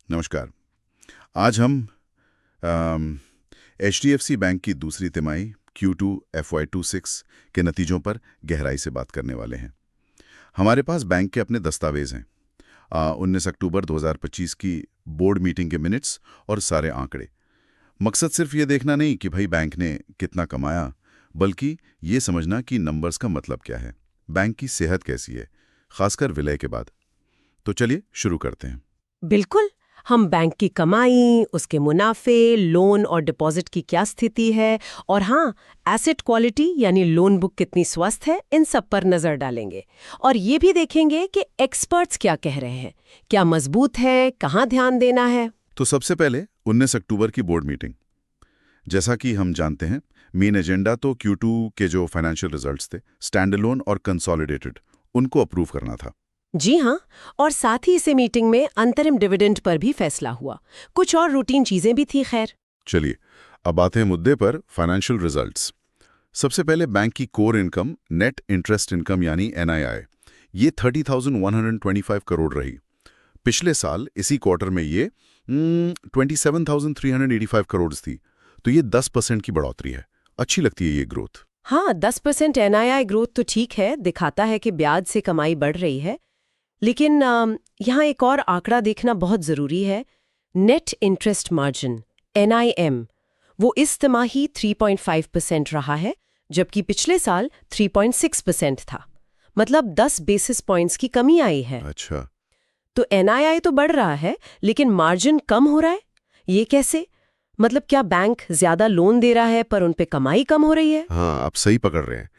नमस्कार। आज हम एचडीएफसी बैंक की दूसरी तिमाही Q2 FY26 के नतीजों पर गहराई से बात करने वाले हैं। हमारे पास बैंक के अपने दस्तावेज हैं, 19 अक्टूबर 2025 की बोर्ड मीटिंग के मिनट्स और सारे आंकड़े। मकसद सिर्फ ये देखना नहीं कि भाई बैंक ने कितना कमाया, बल्कि ये समझना कि नंबर्स का मतलब क्या है, बैंक की सेहत कैसी है, खासकर विलय के बाद। तो चलिए शुरू करते हैं। बिल्कुल। हम बैंक की कमाई, उसके मुनाफे, लोन और डिपॉजिट की क्या स्थिति है और हाँ, एसेट क्वालिटी यानी लोन बुक कितनी स्वस्थ है, इन सब पर नजर डालेंगे। और ये भी देखेंगे कि एक्सपर्ट्स क्या कह रहे हैं, क्या मजबूत है, कहाँ ध्यान देना है। तो सबसे पहले 19 अक्टूबर की बोर्ड मीटिंग। जैसा कि हम जानते हैं, मेन एजेंडा तो Q2 के जो फाइनेंशियल रिजल्ट्स थे, स्टैंडअलोन और कंसोलिडेटेड, उनको अप्रूव करना था। जी हाँ, और साथ ही इसे मीटिंग में अंतरिम डिविडेंड पर भी फैसला हुआ। कुछ और रूटीन चीजें भी थी खैर। चलिए अब आते हैं मुद्दे पर, फाइनेंशियल रिजल्ट्स। सबसे पहले बैंक की core income, net interest income यानी NII, ये 30,125 करोड़ रही। पिछले साल इसी क्वार्टर में ये 27,385 करोड़ थी। तो ये 10% की बढ़ोतरी है। अच्छी लगती है ये ग्रोथ। हाँ, 10% NII ग्रोथ तो ठीक है, दिखाता है कि ब्याज से कमाई बढ़ रही है। लेकिन यहाँ एक और आंकड़ा देखना बहुत ज़रूरी है। नेट इंटरेस्ट मार्जिन NIM, वो इस तिमाही 3.5% रहा है, जबकि पिछले साल 3.6% था। मतलब 10 बेसिस पॉइंट्स की कमी आई है। अच्छा। तो NII तो बढ़ रहा है, लेकिन मार्जिन कम हो रहा है। ये कैसे? मतलब क्या बैंक ज़्यादा लोन दे रहा है पर उन पे कमाई कम हो रही है? हाँ, आप सही पकड़ रहे हैं।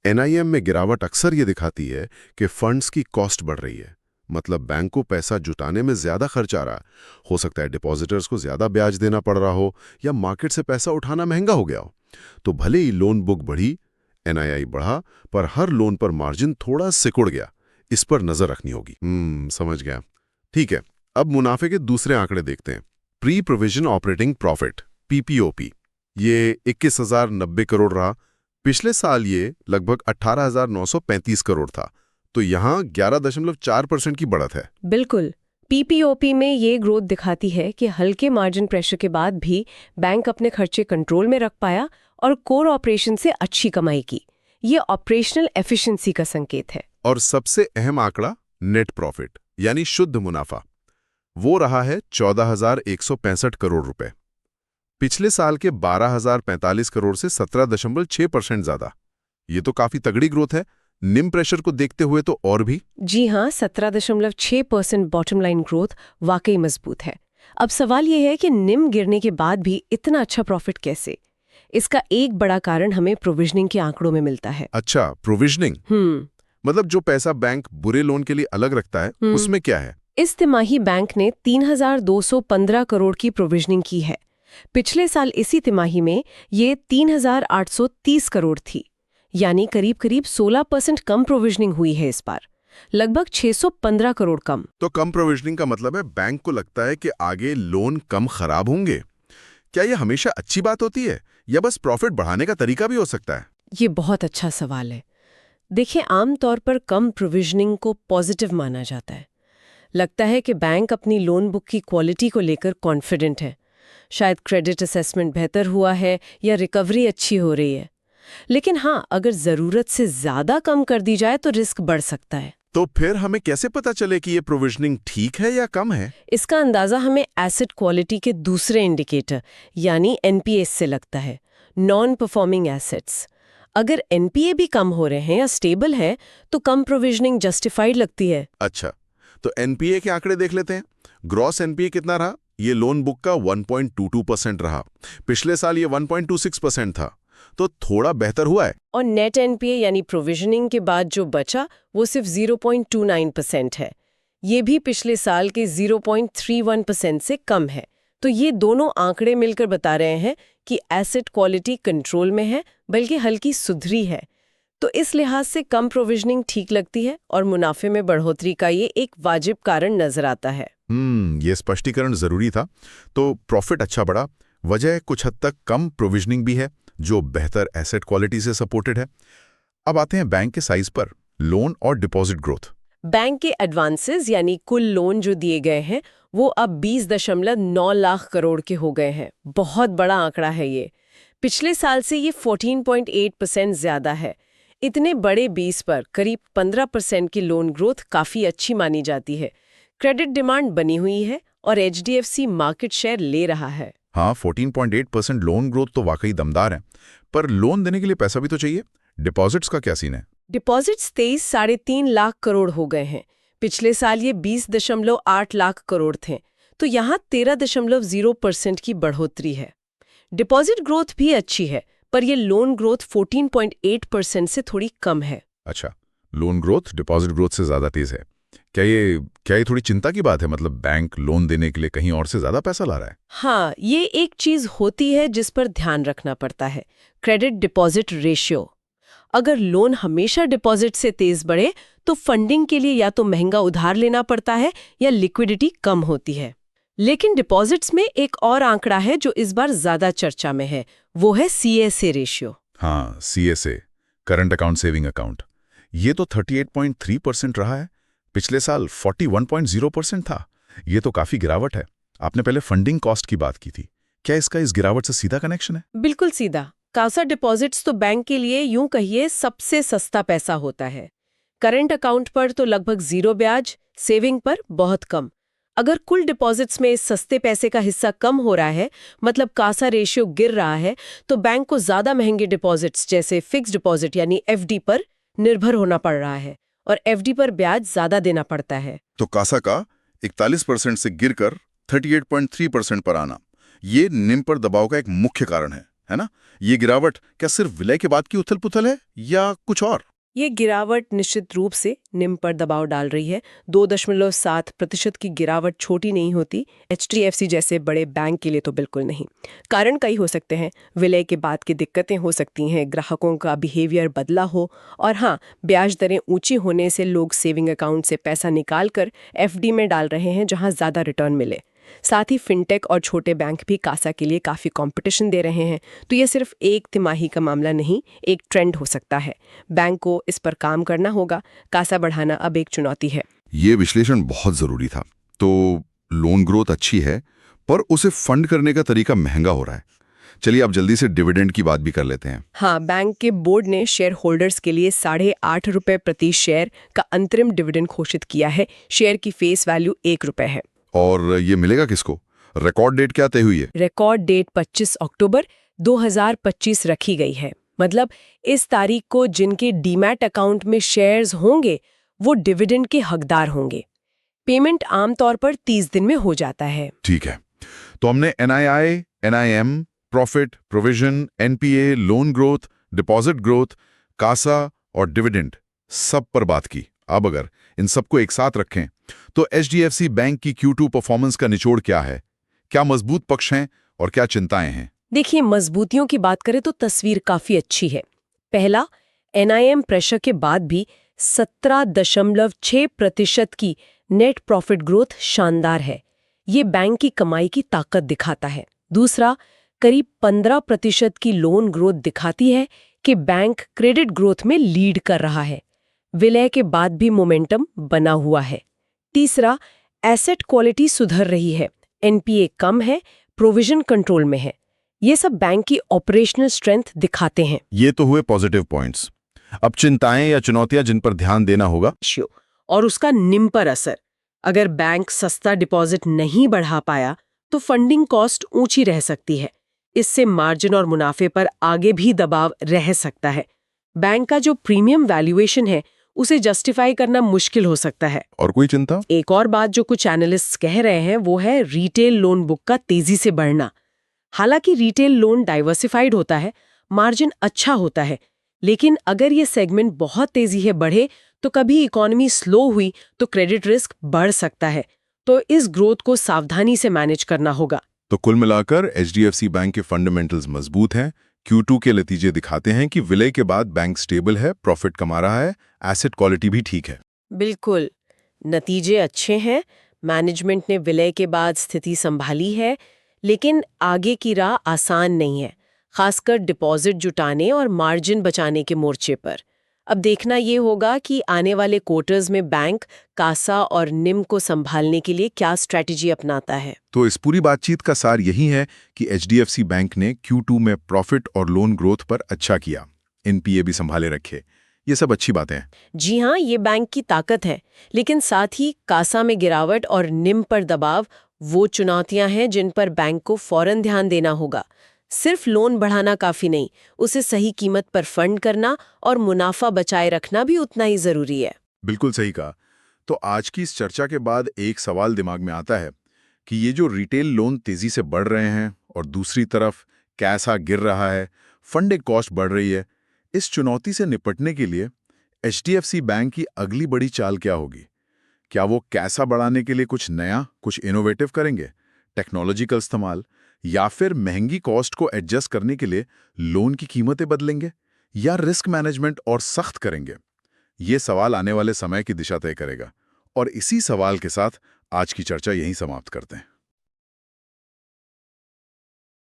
NIM में गिरावट अक्सर ये दिखाती है कि फंड्स की कॉस्ट बढ़ रही है। मतलब बैंक को पैसा जुटाने में ज्यादा खर्च आ रहा। हो सकता है डिपॉजिटर्स को ज्यादा ब्याज देना पड़ रहा हो या मार्केट से पैसा उठाना महंगा हो गया हो। तो भले ही लोन बुक बढ़ी, NII बढ़ा, पर हर लोन पर मार्जिन थोड़ा सिकुड़ गया। इस पर नजर रखनी होगी। समझ गया। ठीक है, अब मुनाफे के दूसरे आंकड़े देखते हैं। Pre provision operating profit PPOP, ये 21,090 करोड़ रहा। पिछले साल ये लगभग 18,935 करोड़ था। तो यहाँ 11.4% की बढ़त है। बिल्कुल। PPOP में ये ग्रोथ दिखाती है कि हल्के मार्जिन प्रेशर के बाद भी बैंक अपने खर्चे कंट्रोल में रख पाया और कोर ऑपरेशन से अच्छी कमाई की। ये ऑपरेशनल एफिशिएंसी का संकेत है। और सबसे अहम आंकड़ा नेट प्रॉफिट यानी शुद्ध मुनाफा, वो रहा है 14,165 करोड़ रुपए। पिछले साल के 12,045 करोड़ से 17.6% ज्यादा। ये तो काफी तगड़ी ग्रोथ है। निम प्रेशर को देखते हुए तो और भी। जी हाँ, 17.6% बॉटम लाइन ग्रोथ वाकई मजबूत है। अब सवाल ये है कि निम गिरने के बाद भी इतना अच्छा प्रॉफिट कैसे? इसका एक बड़ा कारण हमें प्रोविजनिंग के आंकड़ों में मिलता है। अच्छा, प्रोविजनिंग। मतलब जो पैसा बैंक बुरे लोन के लिए अलग रखता है, उसमें क्या है? इस तिमाही बैंक ने 3,215 करोड़ की प्रोविजनिंग की है। पिछले साल इसी तिमाही में ये 3,830 करोड़ थी, यानी करीब करीब 16% कम प्रोविजनिंग हुई है इस बार, लगभग 615 करोड़ कम। तो कम प्रोविजनिंग का मतलब है बैंक को लगता है कि आगे लोन कम खराब होंगे। क्या यह हमेशा अच्छी बात होती है या बस प्रॉफिट बढ़ाने का तरीका भी हो सकता है? ये बहुत अच्छा सवाल है। देखिए, आमतौर पर कम प्रोविजनिंग को पॉजिटिव माना जाता है। लगता है कि बैंक अपनी लोन बुक की क्वालिटी को लेकर कॉन्फिडेंट है। शायद क्रेडिट असेसमेंट बेहतर हुआ है या रिकवरी अच्छी हो रही है। लेकिन हाँ, अगर ज़रूरत से ज़्यादा कम कर दी जाए तो रिस्क बढ़ सकता है। तो फिर हमें कैसे पता चले कि ये प्रोविजनिंग ठीक है या कम है? इसका अंदाज़ा हमें एसेट क्वालिटी के दूसरे इंडिकेटर यानी NPA से लगता है, नॉन परफॉर्मिंग एसेट्स। अगर NPA भी कम हो रहे हैं या स्टेबल है तो कम प्रोविजनिंग जस्टिफाइड लगती है। अच्छा, तो NPA के आंकड़े देख लेते हैं। ग्रॉस NPA कितना रहा? ये लोन बुक का 1.22% रहा। पिछले साल ये 1.26% था, तो थोड़ा बेहतर हुआ है। और नेट NPA यानी प्रोविजनिंग के बाद जो बचा वो सिर्फ 0.29% है। ये भी पिछले साल के 0.31% से कम है। तो ये दोनों आंकड़े मिलकर बता रहे हैं कि एसेट क्वालिटी कंट्रोल में है, बल्कि हल्की सुधरी है। तो इस लिहाज से कम प्रोविजनिंग ठीक लगती है और मुनाफे में बढ़ोतरी का ये एक वाजिब कारण नजर आता है। ये स्पष्टीकरण जरूरी था। तो प्रॉफिट अच्छा बढ़ा, वजह कुछ हद तक कम प्रोविजनिंग भी है, जो बेहतर एसेट क्वालिटी से सपोर्टेड है। अब आते हैं बैंक के साइज पर, लोन और डिपॉजिट ग्रोथ। बैंक के एडवांसेस यानी कुल लोन जो दिए गए हैं वो अब 20.9 लाख करोड़ के हो गए हैं। बहुत बड़ा आंकड़ा है ये। पिछले साल से ये 14.8% ज्यादा है। इतने बड़े बेस पर करीब 15% की लोन ग्रोथ काफी अच्छी मानी जाती है। क्रेडिट डिमांड बनी हुई है और एचडीएफसी मार्केट शेयर ले रहा है। हाँ, 14.8% लोन ग्रोथ तो वाकई दमदार है, पर लोन देने के लिए पैसा भी तो चाहिए। डिपॉजिट्स का क्या सीन है? डिपॉजिट्स 23.3 लाख करोड़ हो गए हैं। पिछले साल ये 20.8 लाख करोड़ थे, तो यहाँ 13.0% की बढ़ोतरी है। डिपॉजिट ग्रोथ भी अच्छी है, पर ये लोन ग्रोथ 14.8% से थोड़ी कम है। अच्छा, लोन ग्रोथ डिपॉजिट ग्रोथ से ज्यादा तेज है। क्या ये थोड़ी चिंता की बात है? मतलब बैंक लोन देने के लिए कहीं और से ज्यादा पैसा ला रहा है? हाँ, ये एक चीज होती है जिस पर ध्यान रखना पड़ता है, क्रेडिट डिपॉजिट रेशियो। अगर लोन हमेशा डिपॉजिट से तेज बढ़े तो फंडिंग के लिए या तो महंगा उधार लेना पड़ता है या लिक्विडिटी कम होती है। लेकिन डिपॉजिट्स में एक और आंकड़ा है जो इस बार ज्यादा चर्चा में है, वो है CSA रेशियो। हाँ, CSA, current account saving account. ये तो 38.3% रहा है। पिछले साल 41.0% था। ये तो काफी गिरावट है। आपने पहले फंडिंग कॉस्ट की बात की थी, क्या इसका इस गिरावट से सीधा कनेक्शन है? बिल्कुल सीधा। कासा डिपॉजिट्स तो बैंक के लिए यूं कहिए सबसे सस्ता पैसा होता है। करंट अकाउंट पर तो लगभग 0 ब्याज, सेविंग पर बहुत कम। अगर कुल डिपॉजिट्स में इस सस्ते पैसे का हिस्सा कम हो रहा है, मतलब कासा रेशियो गिर रहा है, तो बैंक को ज्यादा महंगे डिपॉजिट्स जैसे फिक्स्ड डिपॉजिट यानी FD पर निर्भर होना पड़ रहा है, और FD पर ब्याज ज्यादा देना पड़ता है। तो कासा का 41% से गिरकर 38.3% पर आना, ये निम पर दबाव का एक मुख्य कारण है ना? ये गिरावट क्या सिर्फ विलय के बाद की उथल-पुथल है या कुछ और? ये गिरावट निश्चित रूप से निम पर दबाव डाल रही है। 2.7% की गिरावट छोटी नहीं होती। HDFC जैसे बड़े बैंक के लिए तो बिल्कुल नहीं। कारण कई हो सकते हैं। विलय के बाद की दिक्कतें हो सकती हैं, ग्राहकों का बिहेवियर बदला हो, और हाँ, ब्याज दरें ऊंची होने से लोग सेविंग अकाउंट से पैसा निकालकर FD में डाल रहे हैं जहां ज़्यादा रिटर्न मिले। साथ ही फिनटेक और छोटे बैंक भी कासा के लिए काफ़ी कंपटीशन दे रहे हैं। तो ये सिर्फ एक तिमाही का मामला नहीं, एक ट्रेंड हो सकता है। बैंक को इस पर काम करना होगा। कासा बढ़ाना अब एक चुनौती है। ये विश्लेषण बहुत जरूरी था। तो लोन ग्रोथ अच्छी है, पर उसे फंड करने का तरीका महंगा हो रहा है। चलिए अब जल्दी से डिविडेंड की बात भी कर लेते हैं। हाँ, बैंक के बोर्ड ने शेयर होल्डर्स के लिए 8.5 रुपये प्रति शेयर का अंतरिम डिविडेंड घोषित किया है। शेयर की फेस वैल्यू 1 रुपये है। और ये मिलेगा किसको? रिकॉर्ड डेट क्या तय हुई है? रिकॉर्ड डेट 25 अक्टूबर 2025 रखी गई है। मतलब इस तारीख को जिनके डीमैट अकाउंट में शेयर्स होंगे वो डिविडेंड के हकदार होंगे। पेमेंट आमतौर पर 30 दिन में हो जाता है। ठीक है, तो हमने NII, NIM, profit, provision, NPA, loan growth, deposit growth, CASA और डिविडेंड सब पर बात की। अब अगर इन सबको एक साथ रखें तो HDFC बैंक की Q2 परफॉर्मेंस का निचोड़ क्या है? क्या मजबूत पक्ष हैं और क्या चिंताएं हैं? देखिए, मजबूतियों की बात करें तो तस्वीर काफी अच्छी है। पहला, NIM प्रेशर के बाद भी 17.6% की नेट प्रॉफिट ग्रोथ शानदार है। ये बैंक की कमाई की ताकत दिखाता है। दूसरा, करीब 15% की लोन ग्रोथ दिखाती है कि बैंक क्रेडिट ग्रोथ में लीड कर रहा है। विलय के बाद भी मोमेंटम बना हुआ है। तीसरा, एसेट क्वालिटी सुधर रही है। NPA कम है, प्रोविजन कंट्रोल में है। ये सब बैंक की ऑपरेशनल स्ट्रेंथ दिखाते हैं। ये तो हुए पॉजिटिव पॉइंट्स। अब चिंताएं या चुनौतियां जिन पर ध्यान देना होगा। और उसका निम पर असर। अगर बैंक सस्ता डिपॉजिट नहीं बढ़ा पाया तो फंडिंग कॉस्ट ऊंची रह सकती है। इससे मार्जिन और मुनाफे पर आगे भी दबाव रह सकता है। बैंक का जो प्रीमियम वैल्यूएशन है उसे जस्टिफाई करना मुश्किल हो सकता है। और कोई चिंता? एक और बात जो कुछ एनालिस्ट्स कह रहे हैं वो है रिटेल लोन बुक का तेजी से बढ़ना। हालांकि रिटेल लोन डाइवर्सिफाइड होता है, मार्जिन अच्छा होता है, लेकिन अगर ये सेगमेंट बहुत तेजी से बढ़े तो कभी इकोनॉमी स्लो हुई तो क्रेडिट रिस्क बढ़ सकता है। तो इस ग्रोथ को सावधानी से मैनेज करना होगा। तो कुल मिलाकर HDFC बैंक के फंडामेंटल्स मजबूत हैं। Q2 के नतीजे दिखाते हैं कि विलय के बाद बैंक स्टेबल है, प्रॉफिट कमा रहा है, एसेट क्वालिटी भी ठीक है। बिल्कुल, नतीजे अच्छे हैं। मैनेजमेंट ने विलय के बाद स्थिति संभाली है, लेकिन आगे की राह आसान नहीं है, खासकर डिपॉजिट जुटाने और मार्जिन बचाने के मोर्चे पर। अब देखना ये होगा कि आने वाले क्वार्टर्स में बैंक कासा और निम को संभालने के लिए क्या स्ट्रैटेजी अपनाता है। तो इस पूरी बातचीत का सार यही है कि एचडीएफसी बैंक ने Q2 में प्रॉफिट और लोन ग्रोथ पर अच्छा किया, एनपीए भी संभाले रखे। ये सब अच्छी बातें हैं। जी हाँ, ये बैंक की ताकत है, लेकिन साथ ही कासा में गिरावट और निम पर दबाव वो चुनौतियां हैं जिन पर बैंक को फौरन ध्यान देना होगा। सिर्फ लोन बढ़ाना काफी नहीं, उसे सही कीमत पर फंड करना और मुनाफा बचाए रखना भी उतना ही जरूरी है। बिल्कुल सही कहा। तो आज की इस चर्चा के बाद एक सवाल दिमाग में आता है कि ये जो रिटेल लोन तेजी से बढ़ रहे हैं और दूसरी तरफ कैसा गिर रहा है, फंडिंग कॉस्ट बढ़ रही है, इस चुनौती से निपटने के लिए एचडीएफसी बैंक की अगली बड़ी चाल क्या होगी? क्या वो कैसा बढ़ाने के लिए कुछ नया, कुछ इनोवेटिव करेंगे, टेक्नोलॉजी का इस्तेमाल, या फिर महंगी कॉस्ट को एडजस्ट करने के लिए लोन की कीमतें बदलेंगे, या रिस्क मैनेजमेंट और सख्त करेंगे? ये सवाल आने वाले समय की दिशा तय करेगा। और इसी सवाल के साथ आज की चर्चा यहीं समाप्त करते हैं।